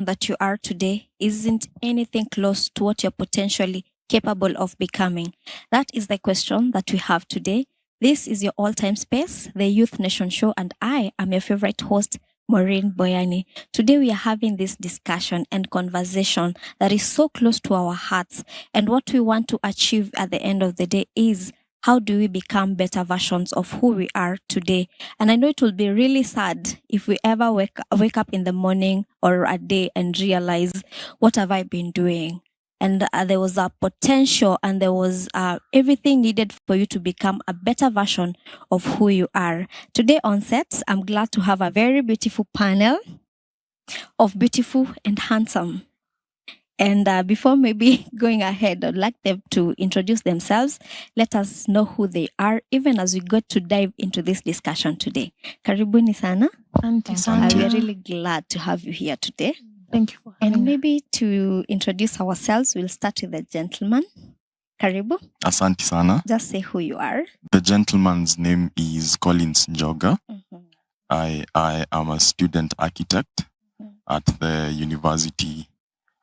that you are today isn't anything close to what you're potentially capable of becoming? That is the question that we have today. This is your all-time space, the Youth Nation Show, and I am your favorite host, Maureen Boyani. Today we are having this discussion and conversation that is so close to our hearts. And what we want to achieve at the end of the day is, how do we become better versions of who we are today? And I know it will be really sad if we ever wake up in the morning or a day and realize, what have I been doing? And there was a potential and there was everything needed for you to become a better version of who you are. Today on set, I'm glad to have a very beautiful panel of beautiful and handsome. And before maybe going ahead, I'd like them to introduce themselves. Let us know who they are, even as we go to dive into this discussion today. Karibuni sana. We are really glad to have you here today. Thank you for having And maybe to introduce ourselves, we'll start with the gentleman. Karibu. Asante sana. Just say who you are. The gentleman's name is Collins Njoga. I am a student architect at the University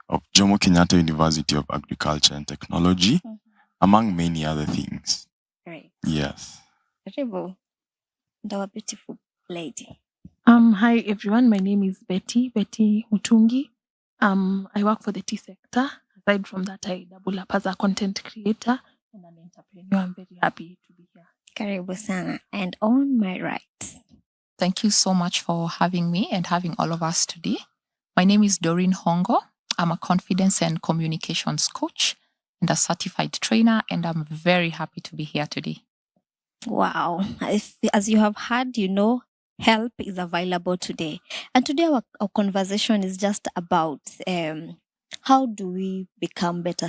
of Jomo Kenyatta University of Agriculture and Technology, among many other things. Great. Yes. Karibu. And our beautiful lady. Hi everyone, my name is Betty Mutungi. I work for the tea sector. Aside from that, I double up as a content creator and an entrepreneur. I'm very happy to be here. Karibu sana. And on my right. Thank you so much for having me and having all of us today. My name is Doreen Hongo. I'm a confidence and communications coach and a certified trainer, and I'm very happy to be here today. Wow. As you have heard, help is available today. And today our conversation is just about how do we become better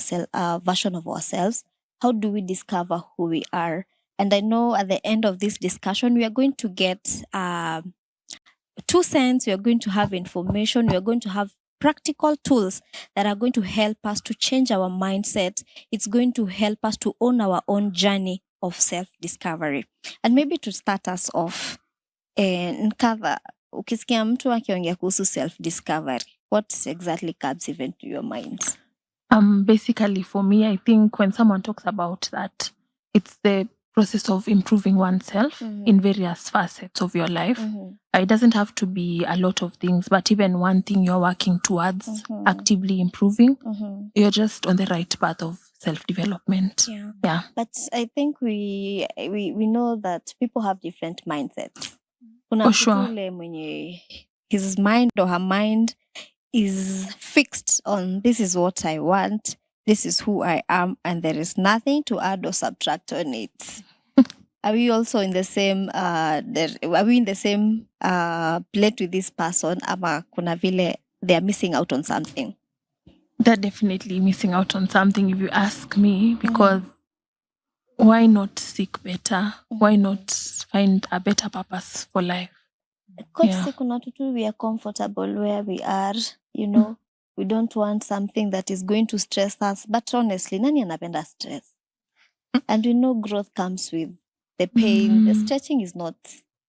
version of ourselves? How do we discover who we are? And I know at the end of this discussion, we are going to get 2 cents. We are going to have information. We are going to have practical tools that are going to help us to change our mindset. It's going to help us to own our own journey of self-discovery. And maybe to start us off, Nkava, ukisikia mtu akiongea kuhusu self-discovery, what exactly comes even to your mind? Basically for me, I think when someone talks about that, it's the process of improving oneself in various facets of your life. It doesn't have to be a lot of things, but even one thing you're working towards, actively improving, you're just on the right path of self-development. Yeah. But I think we know that people have different mindsets. For sure. Mwenye his mind or her mind is fixed on, this is what I want, this is who I am, and there is nothing to add or subtract on it. Are we also in the same plate with this person? Ama kuna vile they are missing out on something? They're definitely missing out on something, if you ask me, because why not seek better? Why not find a better purpose for life? We are comfortable where we are, we don't want something that is going to stress us. But honestly, nani anapenda stress? And we know growth comes with the pain. The stretching is not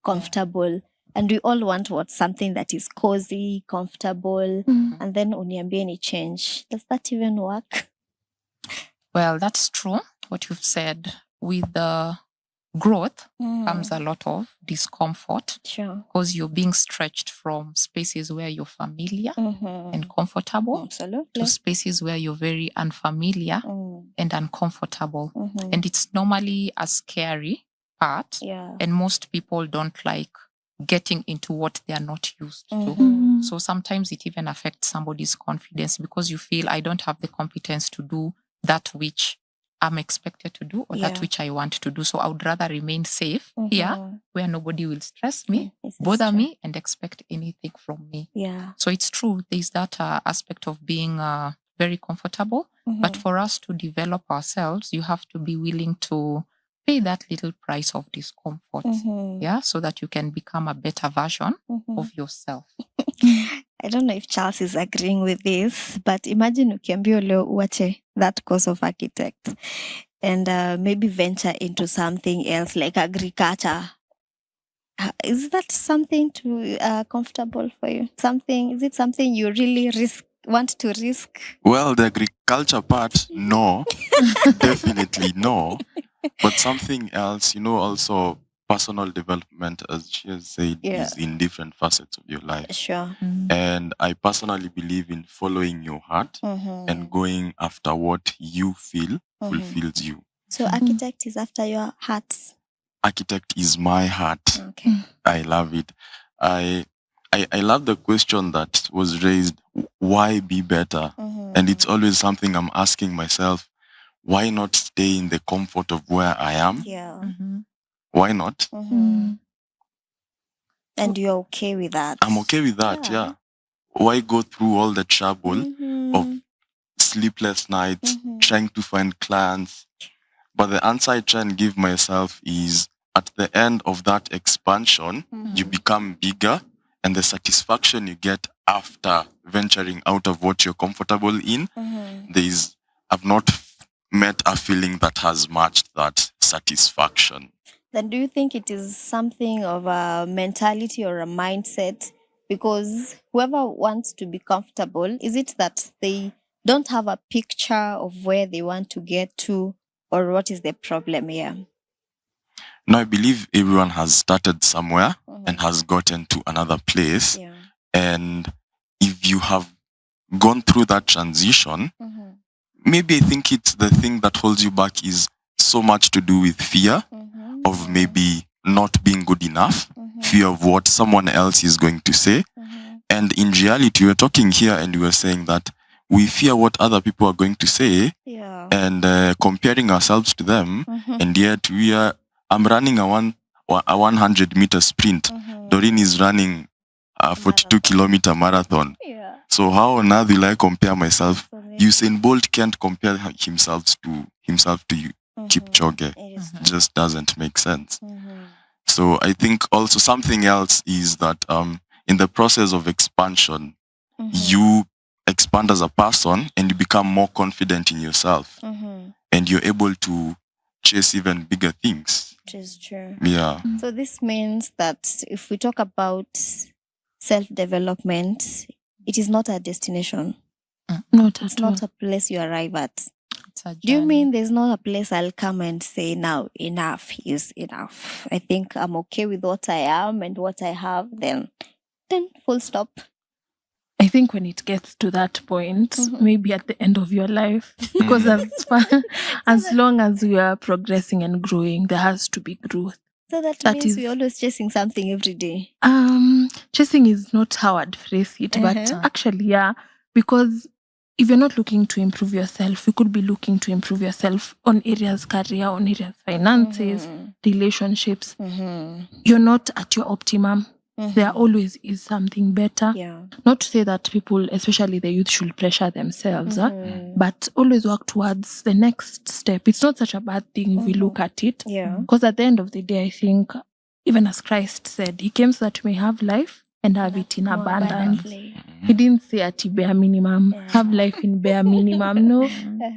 comfortable. And we all want something that is cozy, comfortable. And then uniambie ni change. Does that even work? Well, that's true, what you've said. With the growth comes a lot of discomfort. Sure. Because you're being stretched from spaces where you're familiar and comfortable. Absolutely. To spaces where you're very unfamiliar and uncomfortable. And it's normally a scary part. Yeah. And most people don't like getting into what they are not used to. So sometimes it even affects somebody's confidence because you feel, I don't have the competence to do that which I'm expected to do or that which I want to do. So I would rather remain safe here where nobody will stress me, bother me, and expect anything from me. Yeah. So it's true. There's that aspect of being very comfortable. But for us to develop ourselves, you have to be willing to pay that little price of discomfort. Yeah. So that you can become a better version of yourself. I don't know if Charles is agreeing with this, but imagine ukiambia leo uache that course of architect and maybe venture into something else like agriculture. Is that something comfortable for you? Is it something you really want to risk? Well, the agriculture part, no, definitely no. But something else, also personal development, as she has said, is in different facets of your life. Sure. And I personally believe in following your heart and going after what you feel fulfills you. So architect is after your heart. Architect is my heart. Okay. I love it. I love the question that was raised, why be better? And it's always something I'm asking myself, why not stay in the comfort of where I am? Yeah. Why not? And you're okay with that? I'm okay with that, yeah. Why go through all the trouble of sleepless nights, trying to find clients? But the answer I try and give myself is, at the end of that expansion, you become bigger, and the satisfaction you get after venturing out of what you're comfortable in, I've not met a feeling that has matched that satisfaction. Then do you think it is something of a mentality or a mindset? Because whoever wants to be comfortable, is it that they don't have a picture of where they want to get to, or what is the problem here? No, I believe everyone has started somewhere and has gotten to another place. Yeah. And if you have gone through that transition, maybe I think it's the thing that holds you back is so much to do with fear of maybe not being good enough, fear of what someone else is going to say. And in reality, we're talking here and we were saying that we fear what other people are going to say and comparing ourselves to them. And yet I'm running a 100-meter sprint. Doreen is running a 42-kilometer marathon. So how on earth will I compare myself? Usain Bolt can't compare himself to you. Kipchoge. It just doesn't make sense. So I think also something else is that in the process of expansion, you expand as a person and you become more confident in yourself. And you're able to chase even bigger things. Which is true. Yeah. So this means that if we talk about self-development, it is not a destination. It's not a place you arrive at. Do you mean there's not a place I'll come and say, now enough is enough? I think I'm okay with what I am and what I have, then full stop. I think when it gets to that point, maybe at the end of your life, because as long as we are progressing and growing, there has to be growth. So that means we're always chasing something every day. Chasing is not how I'd phrase it, but actually, yeah, because if you're not looking to improve yourself, you could be looking to improve yourself on areas career, on areas finances, relationships. You're not at your optimum. There always is something better. Not to say that people, especially the youth, should pressure themselves, but always work towards the next step. It's not such a bad thing if we look at it. Because at the end of the day, I think, even as Christ said, he came so that we may have life and have it in abundance. He didn't say at bare minimum, have life in bare minimum. No.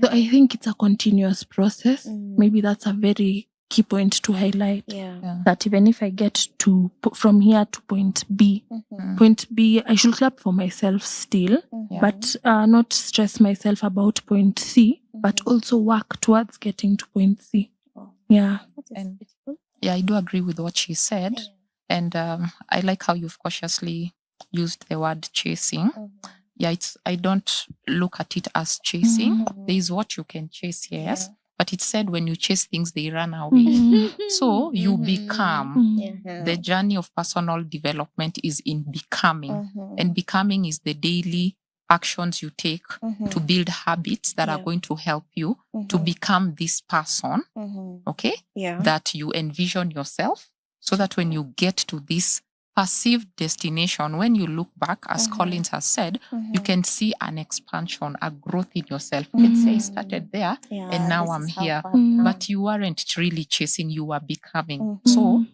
So I think it's a continuous process. Maybe that's a very key point to highlight. That even if I get to from here to point B, I should clap for myself still, but not stress myself about point C, but also work towards getting to point C. Yeah. And I do agree with what she said. And I like how you've cautiously used the word chasing. I don't look at it as chasing. There is what you can chase, yes. But it said when you chase things, they run away. So you become. The journey of personal development is in becoming. And becoming is the daily actions you take to build habits that are going to help you to become this person, okay? That you envision yourself, so that when you get to this perceived destination, when you look back, as Collins has said, you can see an expansion, a growth in yourself. Let's say I started there and now I'm here. But you weren't really chasing, you were becoming. So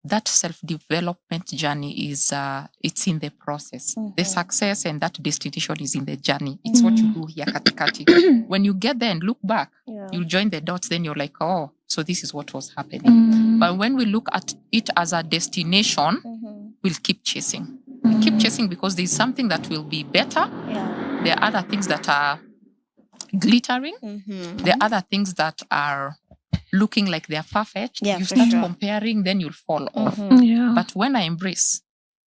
that self-development journey is, it's in the process. The success and that destination is in the journey. It's what you do here, katikati. When you get there and look back, you'll join the dots, then you're like, oh, So this is what was happening. But when we look at it as a destination, we'll keep chasing. We'll keep chasing because there's something that will be better. Yeah. There are other things that are glittering. There are other things that are looking like they're far-fetched. Yeah, You for start sure. comparing, then you'll fall off. Yeah. But when I embrace,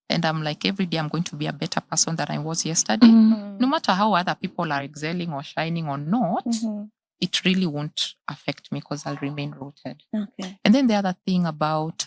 and I'm like, every day I'm going to be a better person than I was yesterday, no matter how other people are excelling or shining or not, it really won't affect me because I'll remain rooted. Okay. And then the other thing about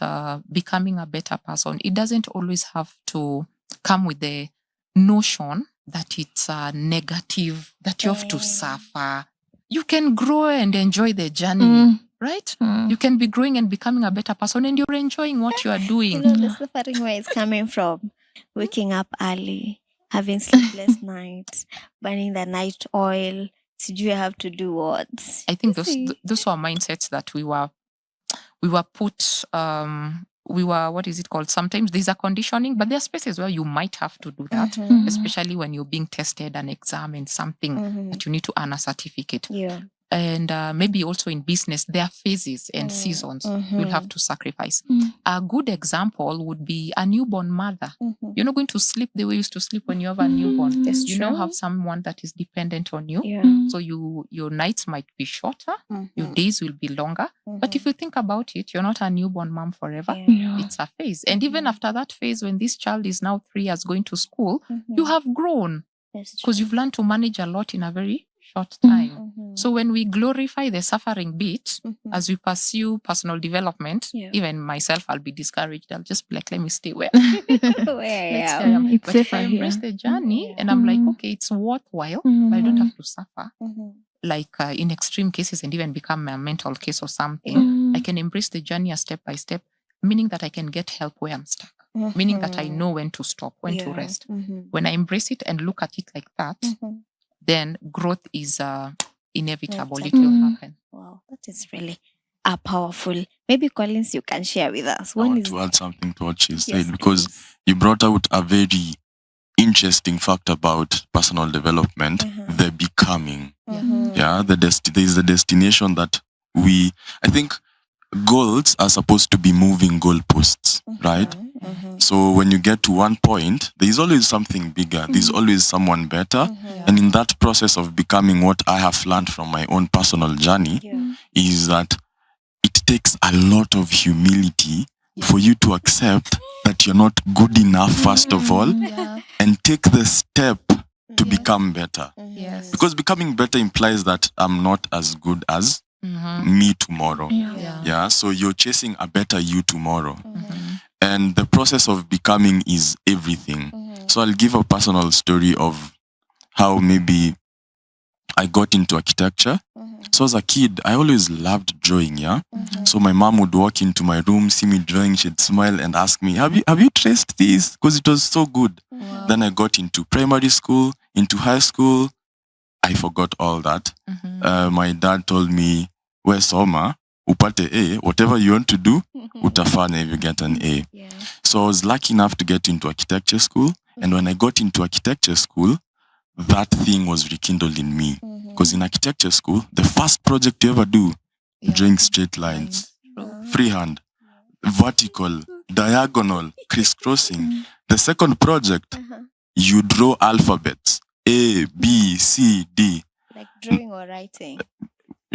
becoming a better person, it doesn't always have to come with the notion that it's negative, that you have to suffer. You can grow and enjoy the journey, right? You can be growing and becoming a better person and you're enjoying what you are doing. You know, the suffering where it's coming from. Waking up early, having sleepless nights, burning the night oil. You have to do what? I think those were mindsets that we were put, what is it called? Sometimes there's a conditioning, but there are spaces where you might have to do that, especially when you're being tested, an exam and something that you need to earn a certificate. Yeah. And maybe also in business, there are phases and seasons you'll have to sacrifice. A good example would be a newborn mother. You're not going to sleep the way you used to sleep when you have a newborn. That's You now true. have someone that is dependent on you. Yeah. So your nights might be shorter, your days will be longer. But if you think about it, you're not a newborn mom forever. Yeah. It's a phase. And even after that phase, when this child is now 3 years going to school, you have grown That's true. because you've learned to manage a lot in a very short time. So when we glorify the suffering bit as we pursue personal development, even myself, I'll be discouraged. I'll just be like, let me stay where Where I Let's am. stay where- It's But if I safer embrace here. the journey and I'm like, okay, it's worthwhile, but I don't have to suffer. Like in extreme cases and even become a mental case or something, I can embrace the journey a step by step, meaning that I can get help where I'm stuck, meaning that I know when to stop, when to rest. When I embrace it and look at it like that, then growth is inevitable. It will happen. Wow, that is really powerful. Maybe Collins, you can share with us. I When want is to add something to what she Yes, said because please. you brought out a very interesting fact about personal development, the becoming. Yeah, there's the destination that I think goals are supposed to be moving goalposts, right? So when you get to one point, there's always something bigger. There's always someone better. And in that process of becoming, what I have learned from my own personal journey is that it takes a lot of humility for you to accept that you're not good enough, first of all, and take the step to become better. Yes. Because becoming better implies that I'm not as good as me tomorrow. Yeah. So you're chasing a better you tomorrow. And the process of becoming is everything. So I'll give a personal story of how maybe I got into architecture. So as a kid, I always loved drawing, yeah? So my mom would walk into my room, see me drawing, she'd smile and ask me, have you traced this? Because it was so good. Then I got into primary school, into high school. I forgot all that. My dad told me, we soma, upate A, whatever you want to do, utafanya if you get an A. So I was lucky enough to get into architecture school. And when I got into architecture school, that thing was rekindled in me. Because in architecture school, the first project you ever do, drawing straight lines, freehand, vertical, diagonal, crisscrossing. The second project, you draw alphabets, A, B, C, D. Like drawing or writing?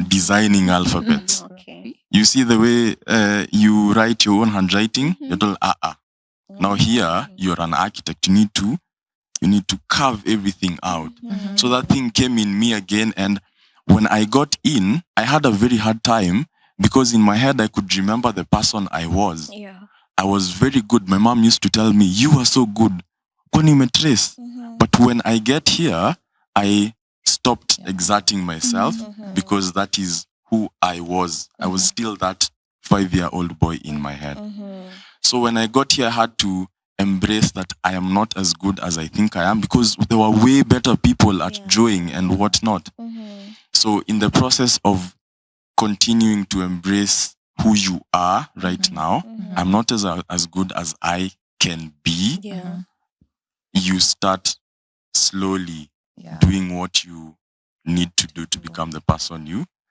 Designing alphabets. Okay. You see the way you write your own handwriting? You're told, Now here, you're an architect. You need to carve everything out. So that thing came in me again. And when I got in, I had a very hard time because in my head, I could remember the person I was. Yeah. I was very good. My mom used to tell me, you are so good. Kwani umetrace? But when I get here, I stopped exerting myself because that is who I was. I was still that 5-year-old boy in my head. So when I got here, I had to embrace that I am not as good as I think I am because there were way better people at drawing and whatnot. So in the process of continuing to embrace who you are right now, I'm not as good as I can be. You start slowly doing what you need to do to become the person you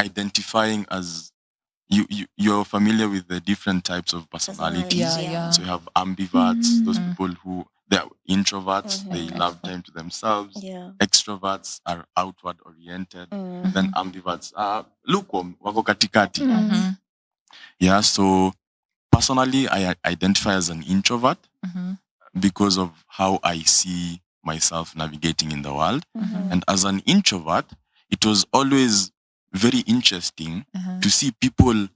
identifying as you're familiar with the different types of personalities. Yeah. So you have ambiverts, those Mhm. people who they're introverts, they love time to themselves. Extroverts are outward oriented. Then ambiverts are lukewarm, wako katikati. Mhm. Yeah, so personally, I identify as an introvert Mhm. because of how I see myself navigating in the world. Mhm. And as an introvert, it was always very interesting Mhm. to see people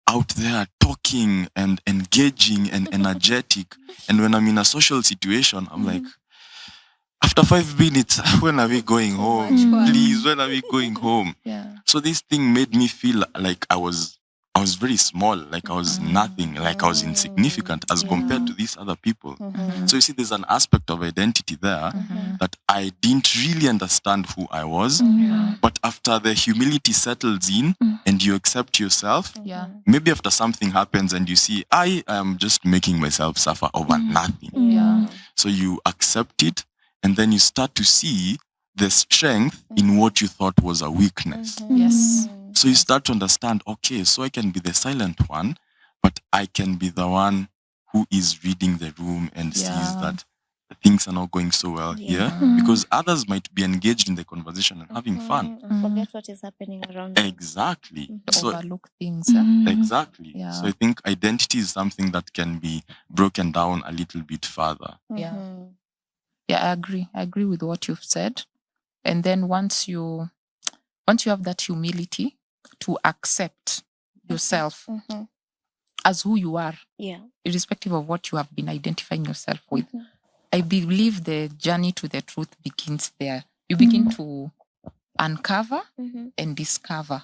out there talking and engaging and energetic. And when I'm in a social situation, I'm like, after 5 minutes, when are we going home? Please, when are we going home? Yeah. So this thing made me feel like I was very small, like I was nothing, like I was insignificant as compared to these other people. So you see, there's an aspect of identity there that I didn't really understand who I was. But after the humility settles in and you accept yourself, Yeah. maybe after something happens and you see, I am just making myself suffer over nothing. Yeah. So you accept it, and then you start to see the strength in what you thought was a weakness. Yes. So you start to understand, okay, so I can be the silent one, but I can be the one who is reading the room and sees that things are not going so well here, because others might be engaged in the conversation and having fun. Forget what is happening around you. Exactly. To So overlook things. exactly. Yeah. So I think identity is something that can be broken down a little bit further. Yeah. Yeah, I agree with what you've said. And then once you have that humility to accept yourself as who you are, irrespective of what you have been identifying yourself with, I believe the journey to the truth begins there. You begin to uncover and discover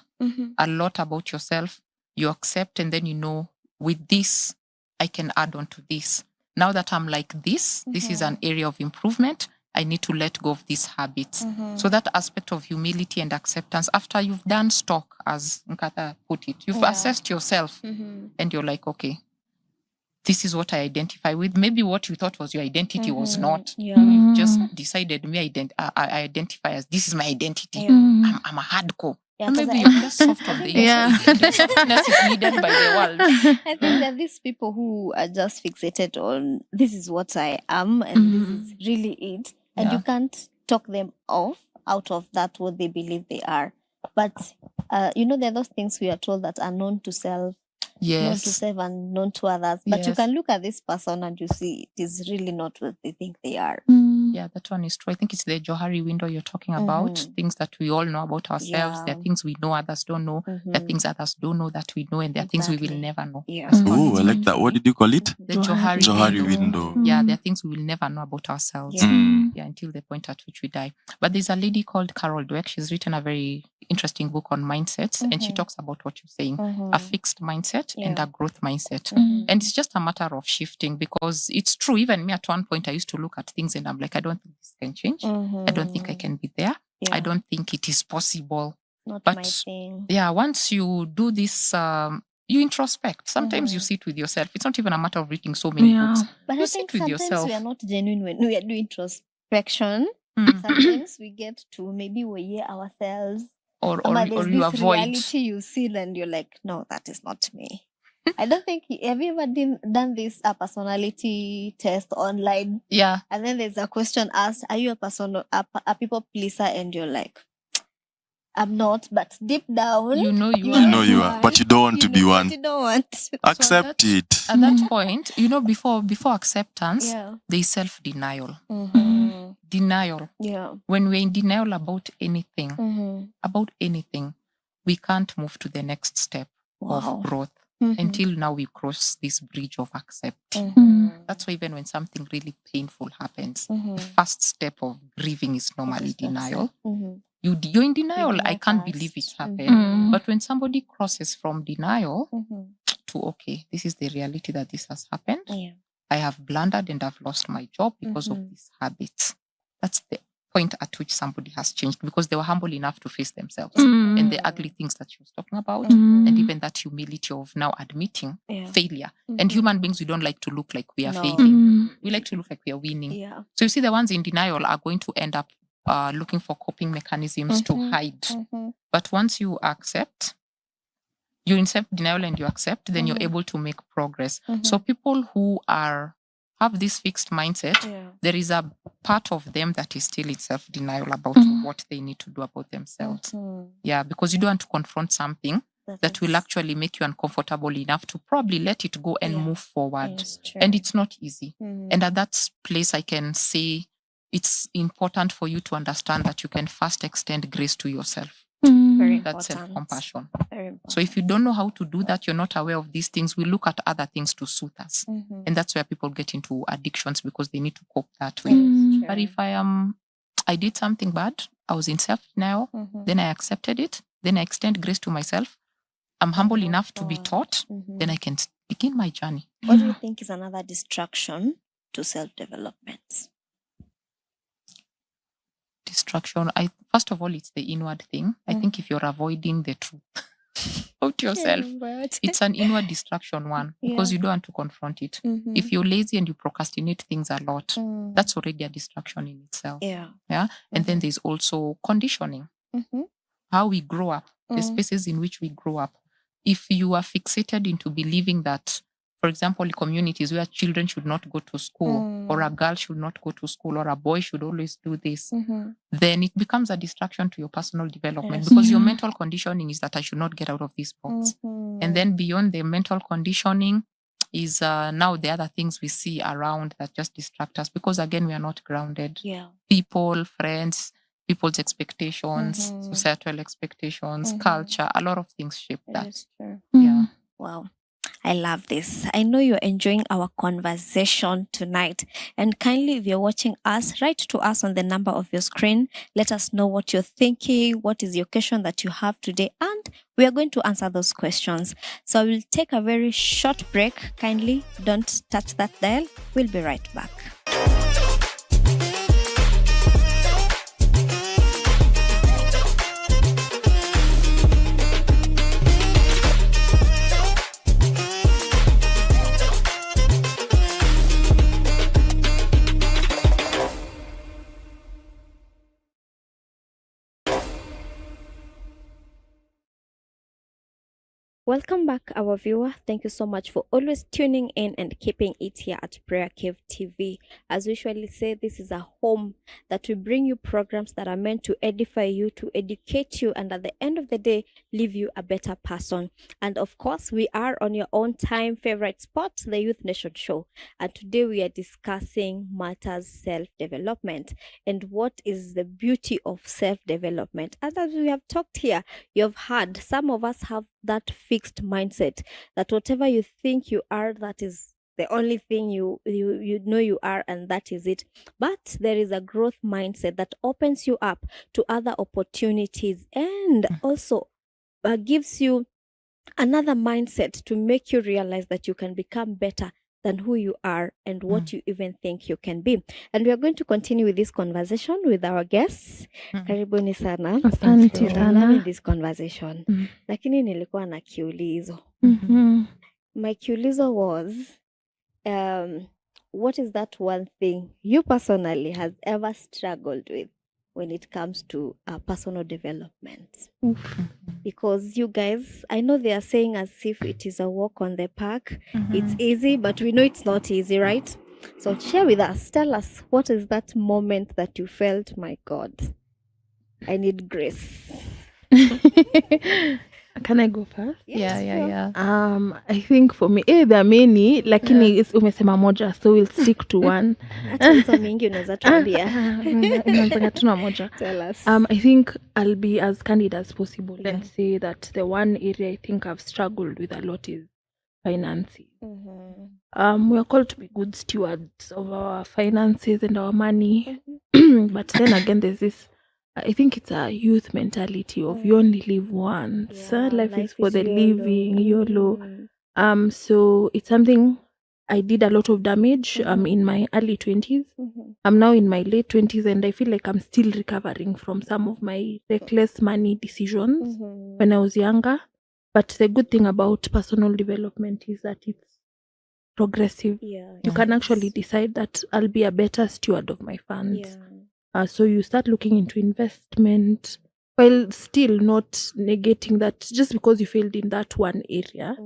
a lot about yourself. You accept, and then you know, with this, I can add on to this. Now that I'm like this, this is an area of improvement. I need to let go of these habits. So that aspect of humility and acceptance, after you've done stock, as Nkata put it, you've assessed yourself and you're like, okay, this is what I identify with. Maybe what you thought was your identity was not. You just decided, I identify as, this is my identity. I'm a hardcore. And maybe you're just soft on the inside. The softness is needed by the world. I think there are these people who are just fixated on, this is what I am and this is really it. And you can't talk them out of that what they believe they are. But there are those things we are told that are known to self, known to self and known to others. But you can look at this person and you see it is really not what they think they are. Yeah, that one is true. I think it's the Johari window you're talking about. Things that we all know about ourselves. There are things we know others don't know. There are things others don't know that we know. And there are things we will never know. Oh, I like that. What did you call it? The Johari window. Yeah, there are things we will never know about ourselves. Yeah, until the point at which we die. But there's a lady called Carol Dweck. She's written a very interesting book on mindsets. And she talks about what you're saying. A fixed mindset and a growth mindset. And it's just a matter of shifting, because it's true. Even me at one point, I used to look at things and I'm like, I don't think this can change. I don't think I can be there. I don't think it is possible. Not But my thing. yeah, once you do this, you introspect. Sometimes you sit with yourself. It's not even a matter of reading so many books. But You I sit think with sometimes yourself. we are not genuine when we are doing introspection. Sometimes we get to maybe we hear ourselves. Or There's you this avoid. reality you see and you're like, no, that is not me. I don't think, have you ever done this personality test online? Yeah. And then there's a question asked, are you a people pleaser? And you're like, I'm not, but deep down, You know you You know you are, but you don't want to be one. But you don't want. Accept it. At that point, before acceptance, there is self-denial. Denial. Yeah. When we're in denial about anything, we can't move to the next step of growth until now we cross this bridge of accept. That's why even when something really painful happens, the first step of grieving is normally denial. You're in denial. I can't believe it's happened. But when somebody crosses from denial to, okay, this is the reality that this has happened. I have blundered and I've lost my job because of these habits. That's the point at which somebody has changed, because they were humble enough to face themselves and the ugly things that she was talking about, and even that humility of now admitting failure. And human beings, we don't like to look like we are failing. We like to look like we are winning. So you see, the ones in denial are going to end up looking for coping mechanisms to hide. But once you accept, you're in self-denial and you accept, then you're able to make progress. So people who have this fixed mindset, there is a part of them that is still in self-denial about what they need to do about themselves. Yeah, because you don't want to confront something that will actually make you uncomfortable enough to probably let it go and move forward. And it's not easy. And at that place, I can say it's important for you to understand that you can first extend grace to yourself. Very That's important. self-compassion. Very important. So if you don't know how to do that, you're not aware of these things, we look at other things to soothe us. And that's where people get into addictions because they need to cope that way. But if I did something bad, I was in self-denial, then I accepted it, then I extend grace to myself, I'm humble enough to be taught, then I can begin my journey. What do you think is another distraction to self-development? Distraction. First of all, it's the inward thing. I think if you're avoiding the truth about yourself, it's an inward distraction one because you don't want to confront it. If you're lazy and you procrastinate things a lot, that's already a distraction in itself. Yeah. And then there's also conditioning. How we grow up, the spaces in which we grow up. If you are fixated into believing that, for example, communities where children should not go to school, or a girl should not go to school, or a boy should always do this, then it becomes a distraction to your personal development because your mental conditioning is that I should not get out of this box. And then beyond the mental conditioning is now the other things we see around that just distract us because, again, we are not grounded. People, friends, people's expectations, societal expectations, culture, a lot of things shape that. Yeah. Wow. I love this. I know you're enjoying our conversation tonight. And kindly, if you're watching us, write to us on the number of your screen. Let us know what you're thinking. What is your question that you have today? And we are going to answer those questions. So I will take a very short break. Kindly don't touch that dial. We'll be right back. Welcome back, our viewer. Thank you so much for always tuning in and keeping it here at PrayerCave TV. As we usually say, this is a home that will bring you programs that are meant to edify you, to educate you, and at the end of the day, leave you a better person. And of course, we are on your own time favorite spot, the Youth Nation Show. And today we are discussing matters self-development and what is the beauty of self-development. And as we have talked here, you have heard some of us have that fixed mindset that whatever you think you are, that is the only thing you know you are, and that is it. But there is a growth mindset that opens you up to other opportunities and also gives you another mindset to make you realize that you can become better than who you are and what you even think you can be. And we are going to continue with this conversation with our guests. Karibuni sana. Asante I'm sana. loving this conversation. Lakini nilikuwa na kiulizo. My kiulizo was, what is that one thing you personally has ever struggled with when it comes to personal development? Because you guys, I know they are saying as if it is a walk on the park. It's easy, but we know it's not easy, right? So share with us. Tell us, what is that moment that you felt, my God, I need grace? Can I go first? Yes, Yeah. I think for me, there are many, lakini umesema moja, so we'll stick to one. Acha hizo mingi unaweza tuambia. Inaanzanga tu na moja. Tell us. I think I'll be as candid as possible and say that the one area I think I've struggled with a lot is finances. We are called to be good stewards of our finances and our money. But then again, there's this, I think it's a youth mentality of you only live once. Life is for the living, YOLO. So it's something I did a lot of damage in my early 20s. I'm now in my late 20s and I feel like I'm still recovering from some of my reckless money decisions when I was younger. But the good thing about personal development is that it's progressive. You can actually decide that I'll be a better steward of my funds. So you start looking into investment, while still not negating that just because you failed in that one area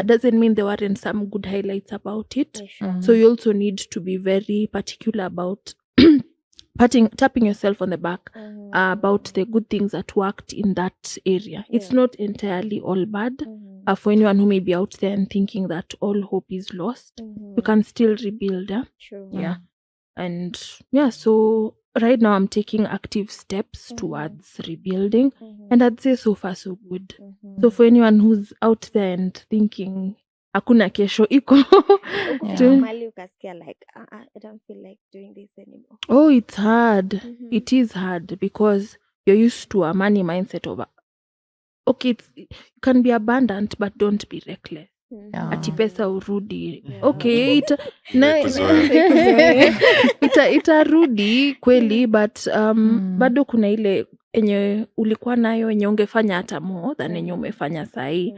doesn't mean there weren't some good highlights about it. So you also need to be very particular about tapping yourself on the back about the good things that worked in that area. It's not entirely all bad. For anyone who may be out there and thinking that all hope is lost, you can still rebuild. True. Yeah. And so right now I'm taking active steps towards rebuilding, and I'd say so far so good. So for anyone who's out there and thinking hakuna kesho iko Mali ukasikia like I don't feel like doing this anymore. Oh, it's hard. It is hard because you're used to a money mindset of okay, you can be abundant but don't be reckless. Ati pesa urudi. Okay, itarudi kweli, but bado kuna ile enye ulikuwa nayo enye ungefanya hata more than enye umefanya sahi.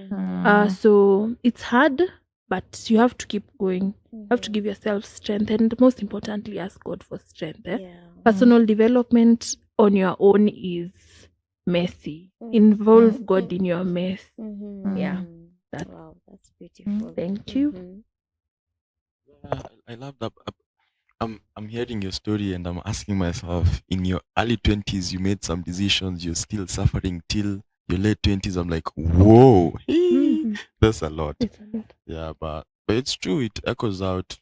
So it's hard, but you have to keep going. You have to give yourself strength, and most importantly ask God for strength. Personal development on your own is messy. Involve God in your mess. Yeah. Wow, that's beautiful. Thank you. Yeah, I love that. I'm hearing your story and I'm asking myself, in your early 20s, you made some decisions, you're still suffering till your late 20s. I'm like, whoa, that's a lot. It's a lot. Yeah, but it's true. It echoes out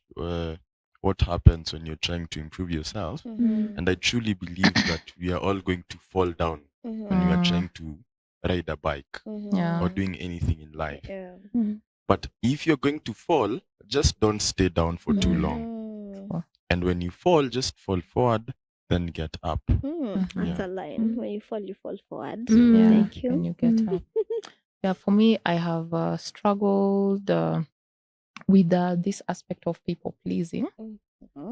what happens when you're trying to improve yourself. And I truly believe that we are all going to fall down when you are trying to ride a bike or doing anything in life. But if you're going to fall, just don't stay down for too long. And when you fall, just fall forward, then get up. That's a line. When you fall forward. Yeah, Thank you. when you get up. Yeah, for me, I have struggled with this aspect of people pleasing,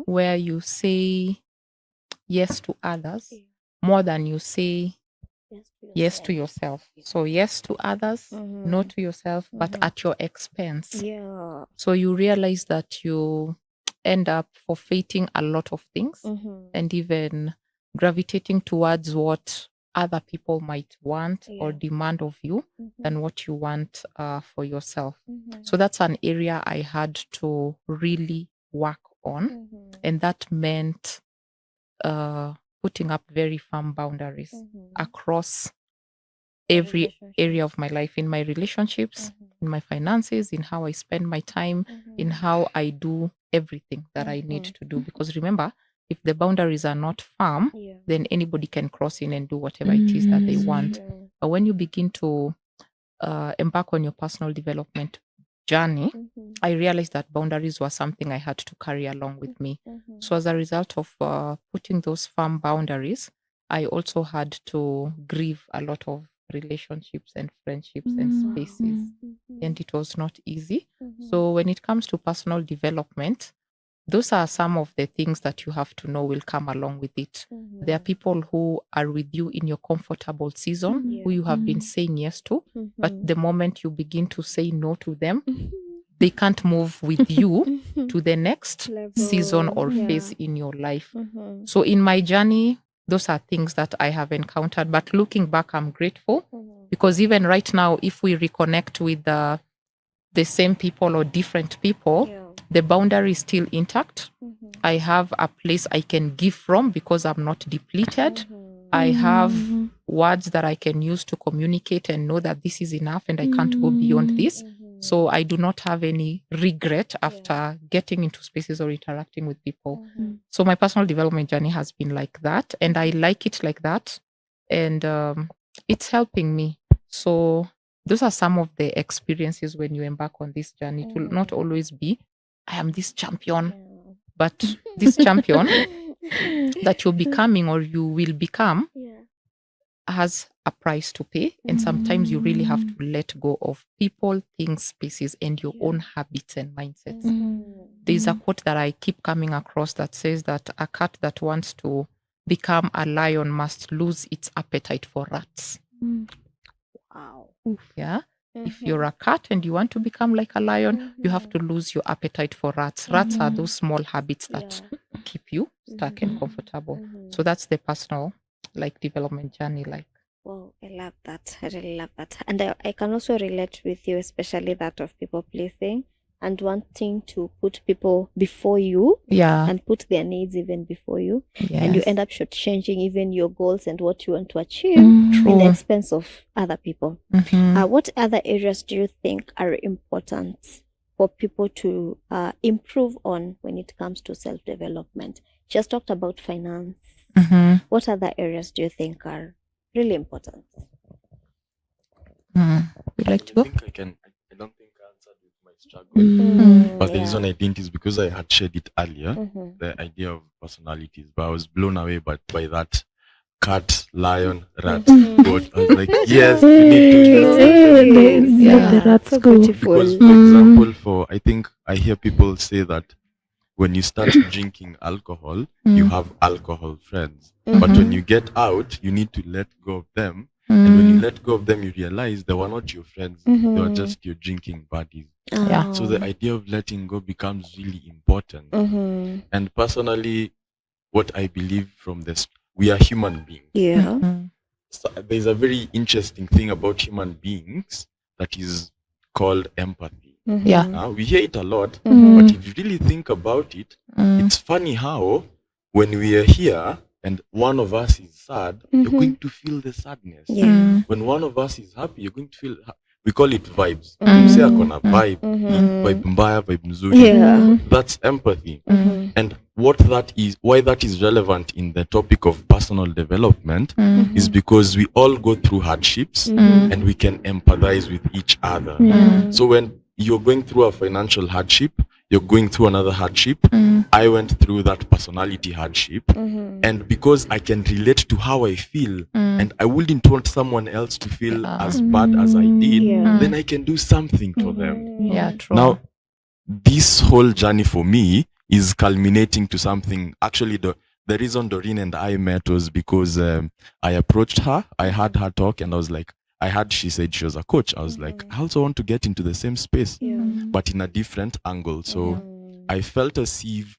where you say yes to others more than you say yes to yourself. So yes to others, no to yourself, but at your expense. Yeah. So you realize that you end up forfeiting a lot of things and even gravitating towards what other people might want or demand of you than what you want for yourself. So that's an area I had to really work on. And that meant putting up very firm boundaries across every area of my life, in my relationships, in my finances, in how I spend my time, in how I do everything that I need to do. Because remember, if the boundaries are not firm, then anybody can cross in and do whatever it is that they want. But when you begin to embark on your personal development journey, I realized that boundaries were something I had to carry along with me. So as a result of putting those firm boundaries, I also had to grieve a lot of relationships and friendships and spaces. And it was not easy. So when it comes to personal development, those are some of the things that you have to know will come along with it. There are people who are with you in your comfortable season, who you have been saying yes to, but the moment you begin to say no to them, they can't move with you to the next season or phase in your life. So in my journey, those are things that I have encountered. But looking back, I'm grateful because even right now, if we reconnect with the same people or different people, the boundary is still intact. I have a place I can give from because I'm not depleted. I have words that I can use to communicate and know that this is enough and I can't go beyond this. So I do not have any regret after getting into spaces or interacting with people. So my personal development journey has been like that, and I like it like that. And it's helping me. So those are some of the experiences when you embark on this journey. It will not always be, I am this champion, but this champion that you're becoming or you will become has a price to pay. And sometimes you really have to let go of people, things, spaces, and your own habits and mindsets. There's a quote that I keep coming across that says that a cat that wants to become a lion must lose its appetite for rats. Wow. Yeah. If you're a cat and you want to become like a lion, you have to lose your appetite for rats. Rats are those small habits that keep you stuck and comfortable. So that's the personal like development journey. Like, Wow, I love that. I really love that. And I can also relate with you, especially that of people pleasing and wanting to put people before you yeah, and put their needs even before you. yes. And you end up shortchanging even your goals and what you want to achieve in the True. expense of other people. What other areas do you think are important for people to improve on when it comes to self-development? Just talked about finance. What other areas do you think are really important? Would you like to go? I don't think I answered with my struggle. But the Yeah. reason I didn't is because I had shared it earlier, the idea of personalities. But I was blown away by that cat, lion, rat, goat. I was like, yes, you need to Let the rats so go. beautiful. Because, for example, I think I hear people say that when you start drinking alcohol, you have alcohol friends. But when you get out, you need to let go of them. And when you let go of them, you realize they were not your friends. They were just your drinking buddies. Yeah. So the idea of letting go becomes really important. And personally, what I believe from this, we are human beings. Yeah. So there's a very interesting thing about human beings that is called empathy. Yeah. We hear it a lot, but if you really think about it, it's funny how when we are here and one of us is sad, you're going to feel the sadness. Yeah. When one of us is happy, you're going to feel we call it vibes. You say akona vibe, vibe mbaya, vibe nzuri. Yeah. That's empathy. And why that is relevant in the topic of personal development is because we all go through hardships and we can empathize with each other. So when you're going through a financial hardship, you're going through another hardship. I went through that personality hardship. And because I can relate to how I feel and I wouldn't want someone else to feel as bad as I did, then I can do something for them. Yeah, true. Now, this whole journey for me is culminating to something. Actually, the reason Doreen and I met was because I approached her, I had her talk, and I was like, she said she was a coach. I was like, I also want to get into the same space, but in a different angle. So I felt as if,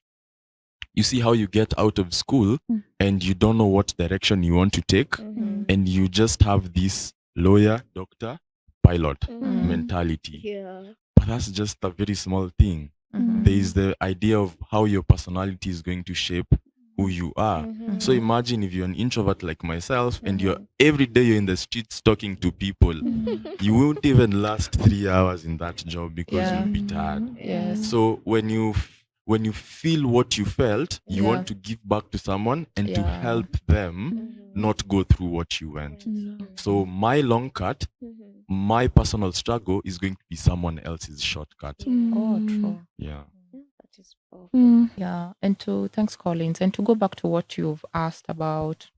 you see how you get out of school and you don't know what direction you want to take, and you just have this lawyer, doctor, pilot mentality. Yeah. But that's just a very small thing. There is the idea of how your personality is going to shape who you are. So imagine if you're an introvert like myself and you're every day you're in the streets talking to people, you won't even last 3 hours in that job because you'll be tired. Yes. So when you feel what you felt, you want to give back to someone and to help them not go through what you went. So my long cut, my personal struggle is going to be someone else's shortcut. Oh, true. Yeah. That is powerful. Yeah. And thanks, Collins. And to go back to what you've asked about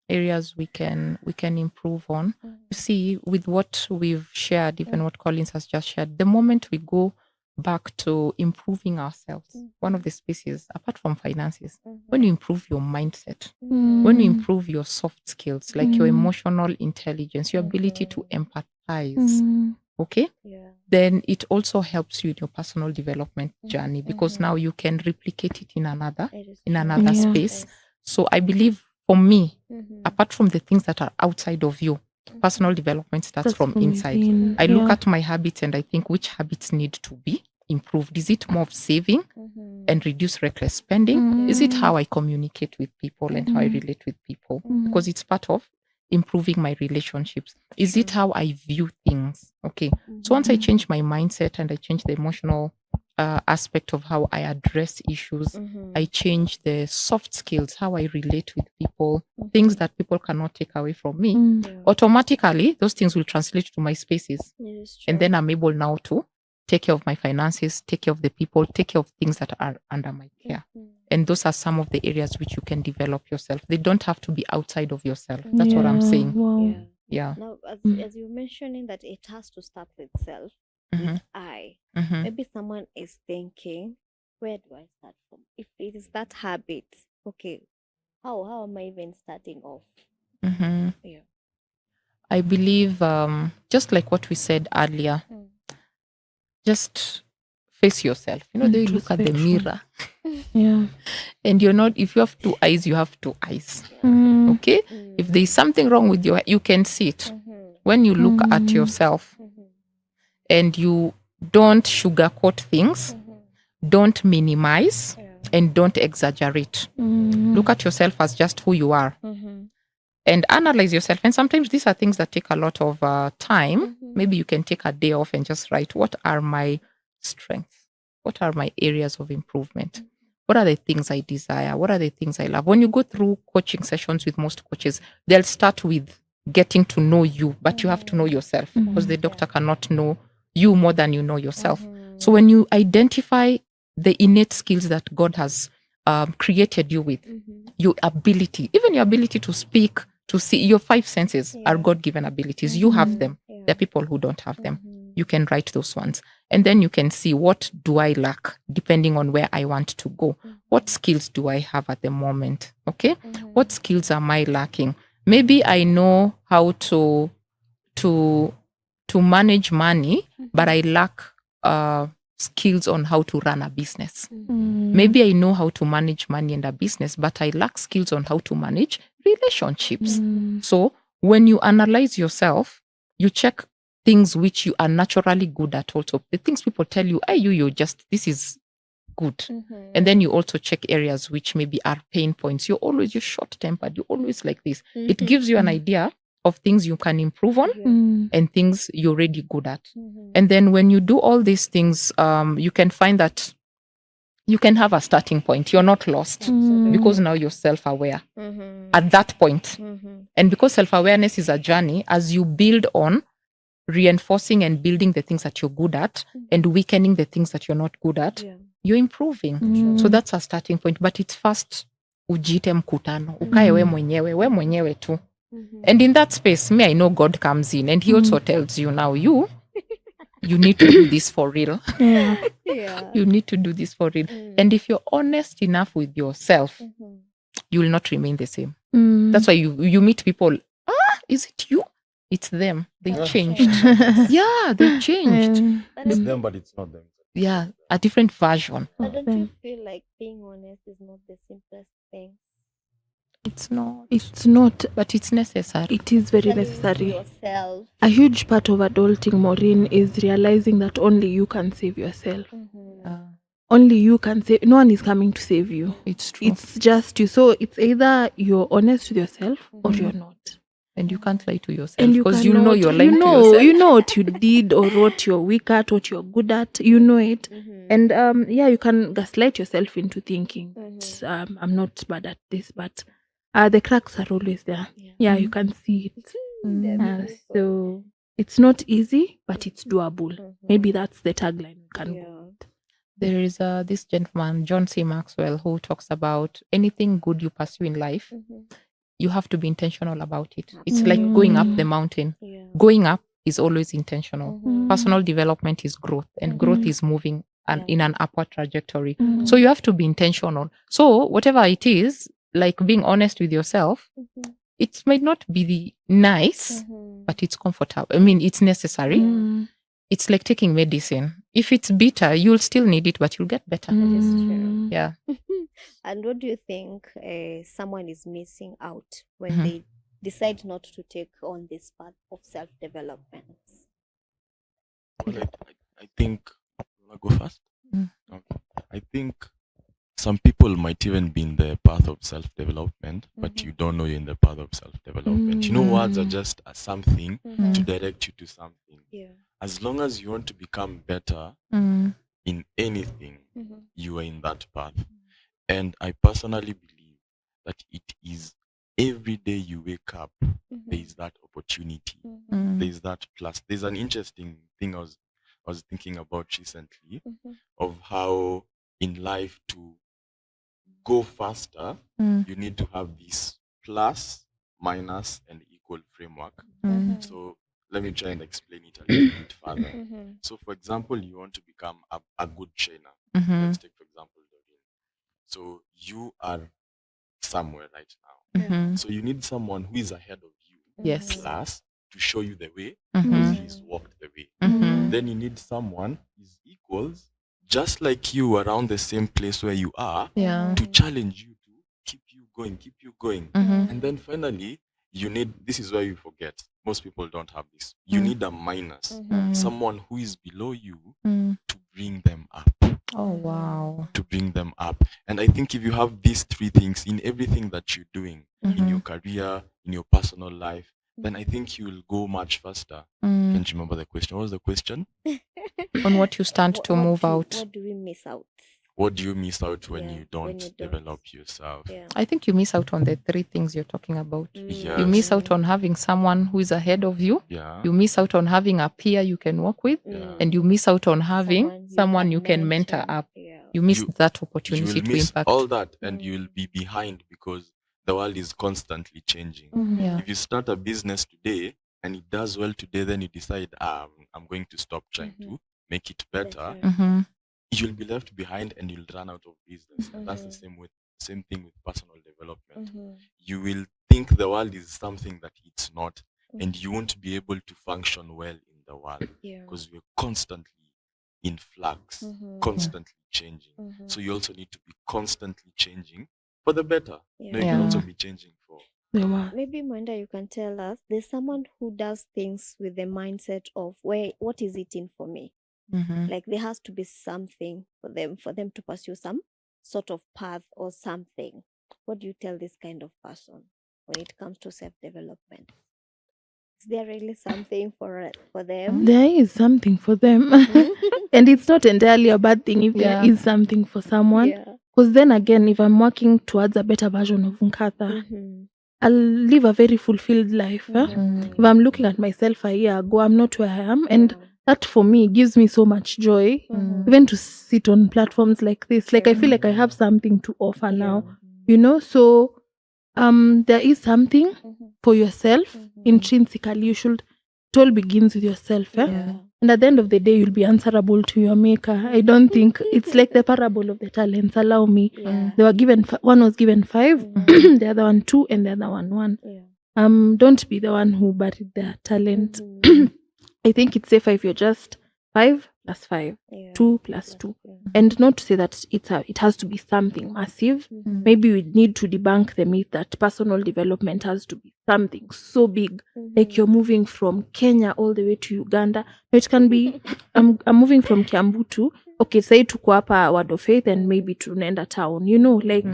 areas we can improve on. You see, with what we've shared, even what Collins has just shared, the moment we go back to improving ourselves, one of the spaces, apart from finances, when you improve your mindset, when you improve your soft skills, like your emotional intelligence, your ability to empathize, okay? Yeah. Then it also helps you in your personal development journey, because now you can replicate it in another space. So I believe, for me, apart from the things that are outside of you, personal development starts from inside. I look at my habits and I think, which habits need to be improved? Is it more of saving and reduce reckless spending? Is it how I communicate with people and how I relate with people? Because it's part of improving my relationships. Is it how I view things? Okay. So once I change my mindset and I change the emotional aspect of how I address issues, I change the soft skills, how I relate with people, things that people cannot take away from me. Automatically, those things will translate to my spaces. And then I'm able now to take care of my finances, take care of the people, take care of things that are under my care. And those are some of the areas which you can develop yourself. They don't have to be outside of yourself. That's what I'm saying. Wow. Yeah. Now, as you're mentioning that it has to start with self, with I. Maybe someone is thinking, where do I start from? If it is that habit, okay, how am I even starting off? Yeah. I believe, just like what we said earlier, just face yourself. You know, they look at the Introspection. mirror. Yeah. And you're not, if you have two eyes, you have two eyes. Mm. Okay? If there's something wrong with you can see it. When you look at yourself and you don't sugarcoat things, don't minimize, and don't exaggerate. Look at yourself as just who you are. And analyze yourself. And sometimes these are things that take a lot of time. Maybe you can take a day off and just write, what are my strengths? What are my areas of improvement? What are the things I desire? What are the things I love? When you go through coaching sessions with most coaches, they'll start with getting to know you, but you have to know yourself because the doctor cannot know you more than you know yourself. So when you identify the innate skills that God has created you with, your ability, even your ability to speak, to see, your five senses are God-given abilities. You have them. There are people who don't have them. You can write those ones. And then you can see, what do I lack depending on where I want to go? What skills do I have at the moment? Okay. What skills am I lacking? Maybe I know how to manage money, but I lack skills on how to run a business. Maybe I know how to manage money and a business, but I lack skills on how to manage relationships. So when you analyze yourself, you check things which you are naturally good at also. The things people tell you, hey, you're just, this is good. And then you also check areas which maybe are pain points. You're short-tempered. You're always like this. It gives you an idea of things you can improve on and things you're already good at. And then when you do all these things, you can find that you can have a starting point. You're not lost because now you're self-aware at that point. And because self-awareness is a journey, as you build on reinforcing and building the things that you're good at and weakening the things that you're not good at, you're improving. So that's a starting point. But it's first ujite mkutano. Ukae we mwenyewe tu. And in that space, I know God comes in and he also tells you, now you need to do this for real. You need to do this for real. And if you're honest enough with yourself, you will not remain the same. That's why you meet people, is it you? It's them. They changed. Yeah, they changed. It's them, but it's not them. Yeah, a different version. But don't you feel like being honest is not the simplest thing? It's not. It's not, But it's necessary. it is very Telling necessary. yourself. A huge part of adulting, Maureen, is realizing that only you can save yourself. Only you can save. No one is coming to save you. It's true. It's just you. So it's either you're honest with yourself or you're not. And you can't lie to yourself And you because you know cannot- you're lying to yourself. You know what you did or what you're weak at, what you're good at. You know it. And you can gaslight yourself into thinking I'm not bad at this, but the cracks are always there. Yeah, you can see it. So it's not easy, but it's doable. Maybe that's the tagline we can go with. There is this gentleman, John C. Maxwell, who talks about anything good you pursue in life, you have to be intentional about it. It's like going up the mountain. Going up is always intentional. Personal development is growth, and growth is moving in an upward trajectory. So you have to be intentional. So whatever it is, like being honest with yourself, it might not be nice, but it's comfortable. I mean, it's necessary. It's like taking medicine. If it's bitter, you'll still need it, but you'll get better. That is true. Yeah. And what do you think someone is missing out when they decide not to take on this path of self-development? Well, I think, you wanna go first? Okay. I think some people might even be in the path of self-development, but you don't know you're in the path of self-development. You know, words are just something to direct you to something. As long as you want to become better in anything, you are in that path. And I personally believe that it is every day you wake up, there is that opportunity. There is that plus. There's an interesting thing I was thinking about recently of how in life to go faster, you need to have this plus, minus, and equal framework. So let me try and explain it a little bit further. So for example, you want to become a good trainer. Let's take for example Doreen. So you are somewhere right now. So you need someone who is ahead of you. Yes. Plus to show you the way Mhm. because he's walked the way. Mhm. Then you need someone who's equals, just like you, around the same place where you are, Yeah. to challenge you, to keep you going. Mhm. And then finally, you need, this is where you forget. Most people don't have this. You Mm. need a minus, Mm. someone who is below you Mm. to bring them up. Oh wow. To bring them up. And I think if you have these three things in everything that you're doing, in your career, in your personal life, then I think you'll go much faster. Mm. Can't remember the question. What was the question? On what you stand to move out. What do we miss out? What do you miss out when Yeah, you don't develop yourself? Yeah. I think you miss out on the three things you're talking about. Yes. You miss out on having someone who is ahead of you. Yeah. You miss out on having a peer you can work with. Yeah. And you miss out on having someone you can mentor up. Yeah. You miss that You opportunity will to miss impact. all that and you'll be behind because the world is constantly changing. Yeah. If you start a business today and it does well today, then you decide, I'm going to stop trying to make it better. Mhm. You'll be left behind and you'll run out of business. And that's the same thing with personal development. You will think the world is something that it's not, and you won't be able to function well in the world because we're constantly in flux, constantly changing. So you also need to be constantly changing for the better. Yeah. No, you can also be changing for Maybe Mwenda, you can tell us, there's someone who does things with the mindset of what is it in for me? Mhm. Like there has to be something for them to pursue some sort of path or something. What do you tell this kind of person when it comes to self-development? Is there really something for them? There is something for them. And it's not entirely a bad thing if there is something for someone. Yeah. Because then again, if I'm working towards a better version of Nkatha, I'll live a very fulfilled life. If I'm looking at myself a year ago, I'm not where I am. And that for me gives me so much joy, even to sit on platforms like this. Like I feel like I have something to offer now, you know? So there is something for yourself intrinsically. It all begins with yourself. And at the end of the day, you'll be answerable to your maker. I don't think it's like the parable of the talents. Allow me. They were given, one was given 5, the other one 2, and the other one 1. Don't be the one who buried their talent. I think it's safer if you're just 5 plus 5, 2 plus 2. And not to say that it has to be something massive. Maybe we need to debunk the myth that personal development has to be something so big. Like you're moving from Kenya all the way to Uganda. It can be, I'm moving from Kiambu to, okay, say to Kuapa Word of Faith and maybe to Nenda Town. You know, like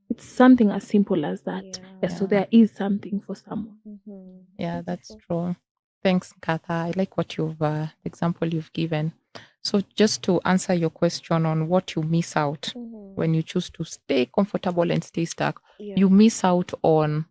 it's something as simple as that. So there is something for someone. Yeah, that's true. Thanks, Katha. I like what the example you've given. So just to answer your question on what you miss out when you choose to stay comfortable and stay stuck, you miss out on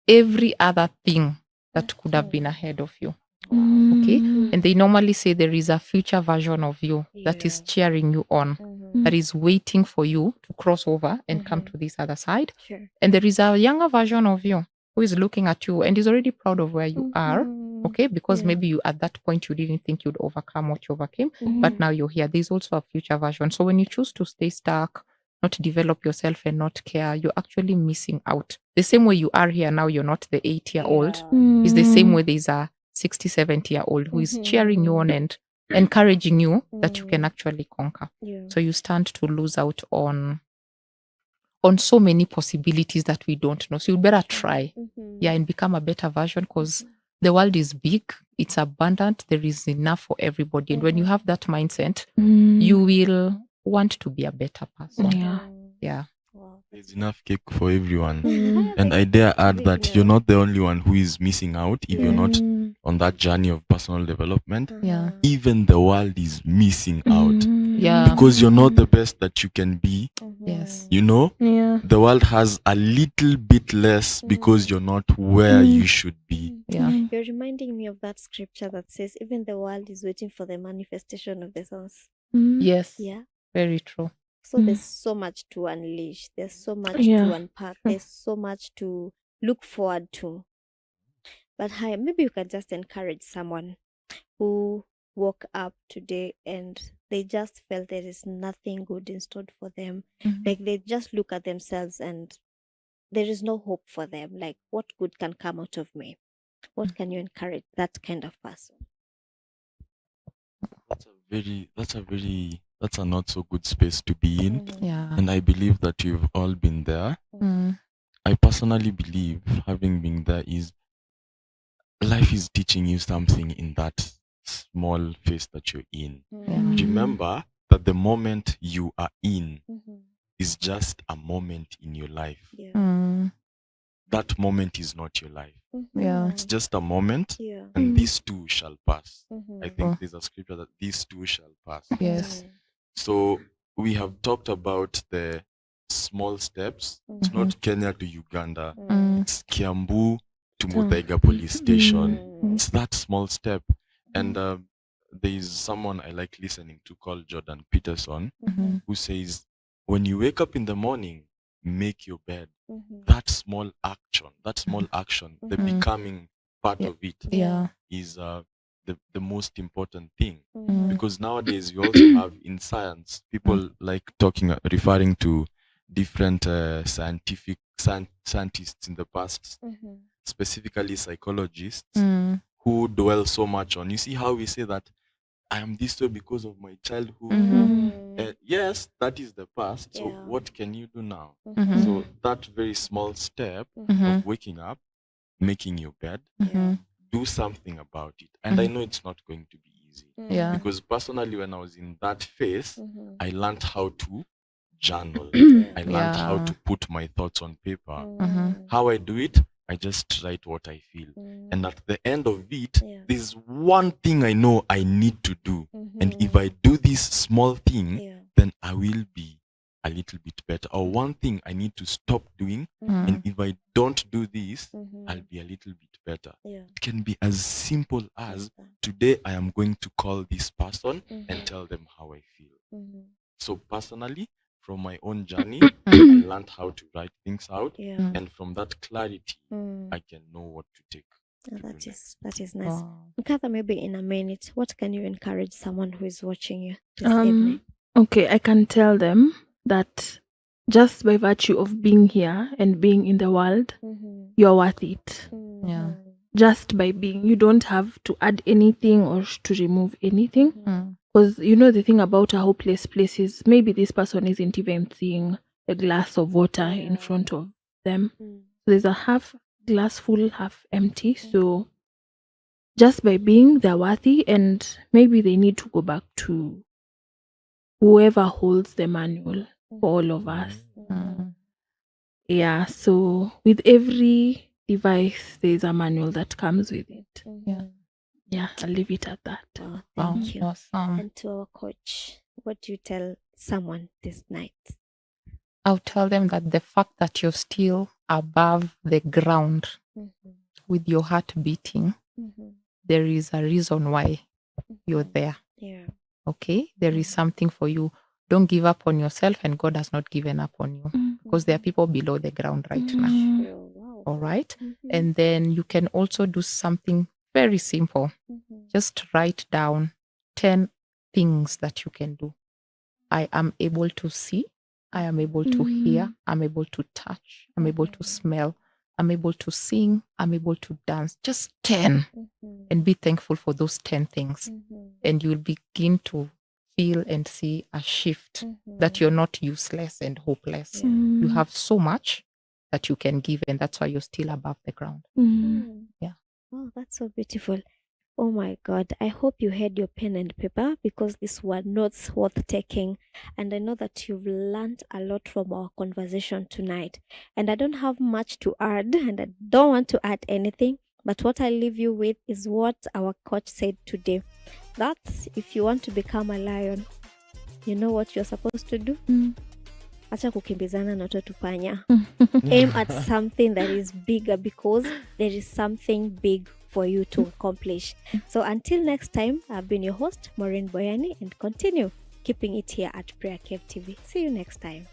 every other thing that could have been ahead of you. Okay. And they normally say there is a future version of you that is cheering you on, that is waiting for you to cross over and come to this other side. And there is a younger version of you who is looking at you and is already proud of where you are. Okay, because maybe you at that point you didn't think you'd overcome what you overcame, but now you're here. There's also a future version. So when you choose to stay stuck, not develop yourself and not care, you're actually missing out. The same way you are here now, you're not the 8-year-old. It's the same way there's a 60, 70-year-old who is cheering you on and encouraging you that you can actually conquer. So you stand to lose out on so many possibilities that we don't know. So you better try, and become a better version, because the world is big, it's abundant, there is enough for everybody. And when you have that mindset, you will want to be a better person. Yeah. There's enough cake for everyone. And I dare add that you're not the only one who is missing out if you're not on that journey of personal development. Even the world is missing out. Because you're not the best that you can be. Yes. You know? The world has a little bit less because you're not where you should be. You're reminding me of that scripture that says even the world is waiting for the manifestation of the sons. Yes. Yeah. Very true. So there's so much to unleash. There's so much to unpack. There's so much to look forward to. But maybe you can just encourage someone who woke up today and they just felt there is nothing good in store for them. Like they just look at themselves and there is no hope for them. Like, what good can come out of me? what can you encourage that kind of person? That's a not so good space to be in. Yeah. And I believe that you've all been there. Mm. I personally believe, having been there, is life is teaching you something in that small phase that you're in. Remember that the moment you are in is just a moment in your life. Mm. That moment is not your life. Yeah. It's just a moment, Yeah. and these two shall pass. I Oh. think there's a scripture that these two shall pass. Yes. So we have talked about the small steps. It's not Kenya to Uganda. It's Kiambu to Muthaiga police station. It's that small step. And there is someone I like listening to called Jordan Peterson, who says, when you wake up in the morning, make your bed. That small action, the becoming part of it Yeah. is the most important thing. Because nowadays you also have in science, people like referring to different scientists in the past, specifically psychologists, who dwell so much on, you see how we say that I am this way because of my childhood. Yes, that is the past. So what can you do now? So that very small step of waking up, making your bed, do something about it. And I know it's not going to be easy. Yeah. Because personally, when I was in that phase, I learned how to journal. I learned how to put my thoughts on paper. How I do it, I just write what I feel. And at the end of it, there's one thing I know I need to do. And if I do this small thing, then I will be a little bit better. Or one thing I need to stop doing. And if I don't do this, I'll be a little bit better. It can be as simple as, today I am going to call this person and tell them how I feel. So personally, from my own journey, I learned how to write things out. And from that clarity, I can know what to take. That is nice. Wow. Mkatha, maybe in a minute, what can you encourage someone who is watching you this evening? Okay, I can tell them that just by virtue of being here and being in the world, you're worth it. Yeah. Just by being, you don't have to add anything or to remove anything. Because the thing about a hopeless place is maybe this person isn't even seeing a glass of water in front of them. So there's a half glass full, half empty. So just by being, they're worthy, and maybe they need to go back to whoever holds the manual for all of us. Yeah, so with every device, there's a manual that comes with it. Yeah, I'll leave it at that. Oh, thank you. Awesome. And to our coach, what do you tell someone this night? I'll tell them that the fact that you're still above the ground with your heart beating, there is a reason why you're there. Yeah. Okay? There is something for you. Don't give up on yourself, and God has not given up on you, because there are people below the ground right now. Wow. All right? And then you can also do something very simple. Just write down 10 things that you can do. I am able to see. I am able to hear. I'm able to touch. I'm able to smell. I'm able to sing. I'm able to dance. Just 10. And be thankful for those 10 things. And you'll begin to feel and see a shift that you're not useless and hopeless. You have so much that you can give, and that's why you're still above the ground. Yeah. Oh, that's so beautiful. Oh my God. I hope you had your pen and paper, because these were notes worth taking. And I know that you've learned a lot from our conversation tonight. And I don't have much to add, and I don't want to add anything. But what I leave you with is what our coach said today. That's if you want to become a lion, you know what you're supposed to do? Acha kukimbizana na watoto panya. Aim at something that is bigger, because there is something big for you to accomplish. So until next time, I've been your host, Maureen Boyani, and continue keeping it here at PrayerCave TV. See you next time.